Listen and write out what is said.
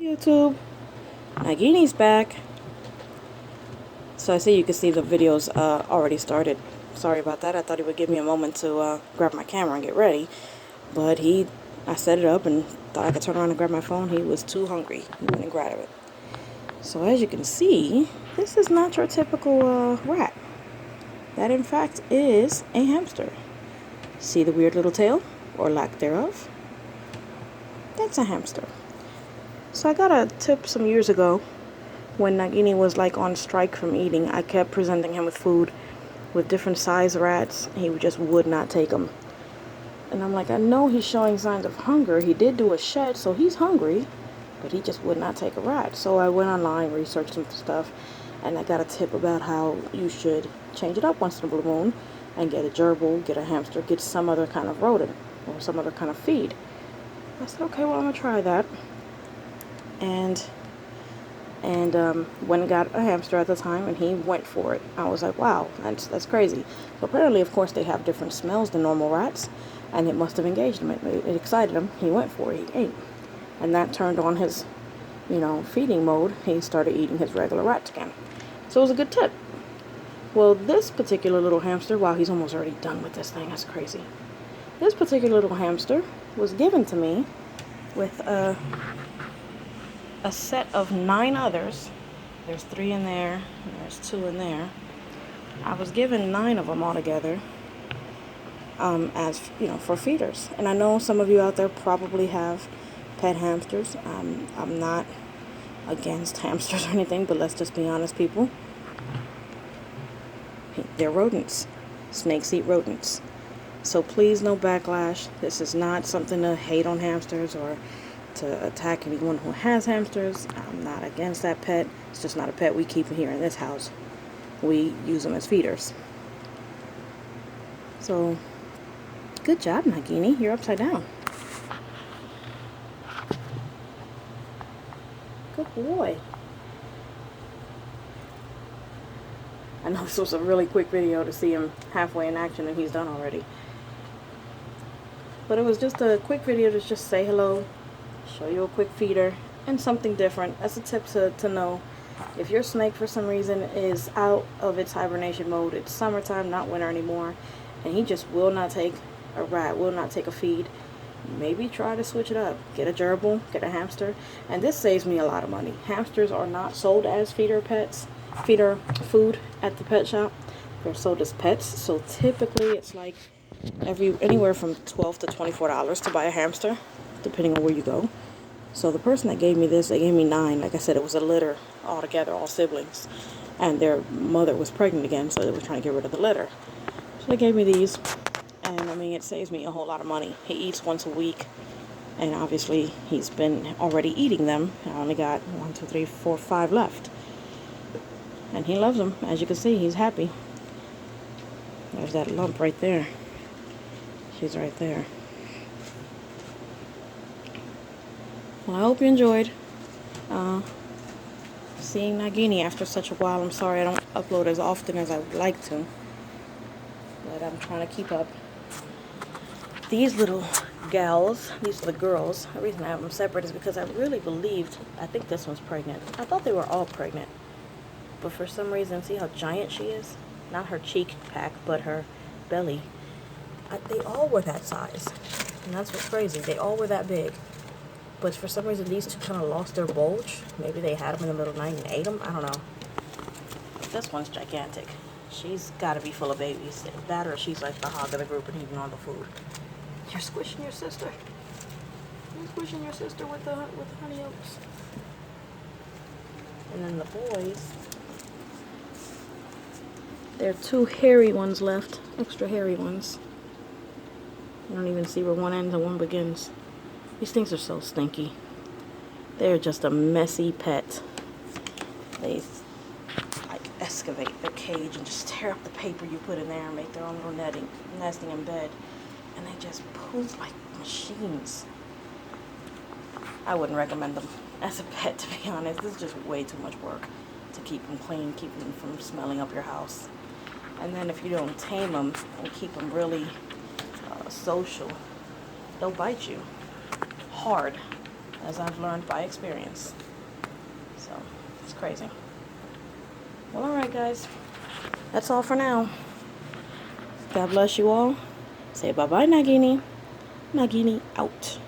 YouTube, Nagini's back. So I see you can see the videos already started. Sorry about that. I thought he would give me a moment to grab my camera and get ready. But I set it up and thought I could turn around and grab my phone. He was too hungry. He wouldn't grab it. So as you can see, this is not your typical rat. That in fact is a hamster. See the weird little tail, or lack thereof? That's a hamster. So I got a tip some years ago when Nagini was like on strike from eating. I kept presenting him with food with different size rats. He just would not take them. And I'm like, I know he's showing signs of hunger. He did do a shed, so he's hungry, but he just would not take a rat. So I went online, researched some stuff, and I got a tip about how you should change it up once in a blue moon and get a gerbil, get a hamster, get some other kind of rodent or some other kind of feed. I said, okay, well, I'm going to try that. And went and got a hamster at the time, and he went for it. I was like, wow, that's crazy. So apparently, of course, they have different smells than normal rats, and it must have engaged him. It excited him. He went for it. He ate. And that turned on his, feeding mode. He started eating his regular rats again. So it was a good tip. Well, this particular little hamster, wow, he's almost already done with this thing. That's crazy. This particular little hamster was given to me with a set of 9 others. There's 3 in there, and there's 2 in there. I was given 9 of them altogether, as for feeders. And I know some of you out there probably have pet hamsters. I'm not against hamsters or anything, but let's just be honest, people. They're rodents. Snakes eat rodents. So please, no backlash. This is not something to hate on hamsters or to attack anyone who has hamsters. I'm not against that pet. It's just not a pet we keep here in this house. We use them as feeders. So, good job, Nagini. You're upside down. Good boy. I know this was a really quick video to see him halfway in action and he's done already. But it was just a quick video to just say hello, show you a quick feeder, and something different. That's a tip to know. If your snake for some reason is out of its hibernation mode, it's summertime, not winter anymore, and he just will not take a rat, will not take a feed, maybe try to switch it up. Get a gerbil, get a hamster, and this saves me a lot of money. Hamsters are not sold as feeder food at the pet shop. They're sold as pets, so typically it's like anywhere from $12 to $24 to buy a hamster, depending on where you go. So the person that gave me this, they gave me 9. Like I said, it was a litter altogether, all siblings, and their mother was pregnant again, so they were trying to get rid of the litter. So they gave me these, and I mean, it saves me a whole lot of money. He eats once a week, and obviously he's been already eating them. I only got 1, 2, 3, 4, 5 left, and he loves them. As you can see, he's happy. There's that lump right there. She's right there. Well, I hope you enjoyed seeing Nagini after such a while. I'm sorry I don't upload as often as I would like to, but I'm trying to keep up. These little gals, these are the girls. The reason I have them separate is because I really believed, I think this one's pregnant. I thought they were all pregnant, but for some reason, see how giant she is? Not her cheek pack, but her belly. They all were that size, and that's what's crazy. They all were that big, but for some reason these two kind of lost their bulge. Maybe they had them in the middle of the night and ate them. I don't know. But this one's gigantic. She's got to be full of babies. That or she's like the hog of the group and eating all the food. You're squishing your sister. You're squishing your sister with the honey oats. And then the boys. There are 2 hairy ones left, extra hairy ones. You don't even see where one ends and one begins. These things are so stinky. They're just a messy pet. They like excavate their cage and just tear up the paper you put in there and make their own little nesting in bed. And they just poop like machines. I wouldn't recommend them as a pet, to be honest. This is just way too much work to keep them clean, keep them from smelling up your house. And then if you don't tame them and keep them really social, they'll bite you hard. as I've learned by experience. So, it's crazy. Well, alright guys. That's all for now. God bless you all. Say bye-bye, Nagini. Nagini out.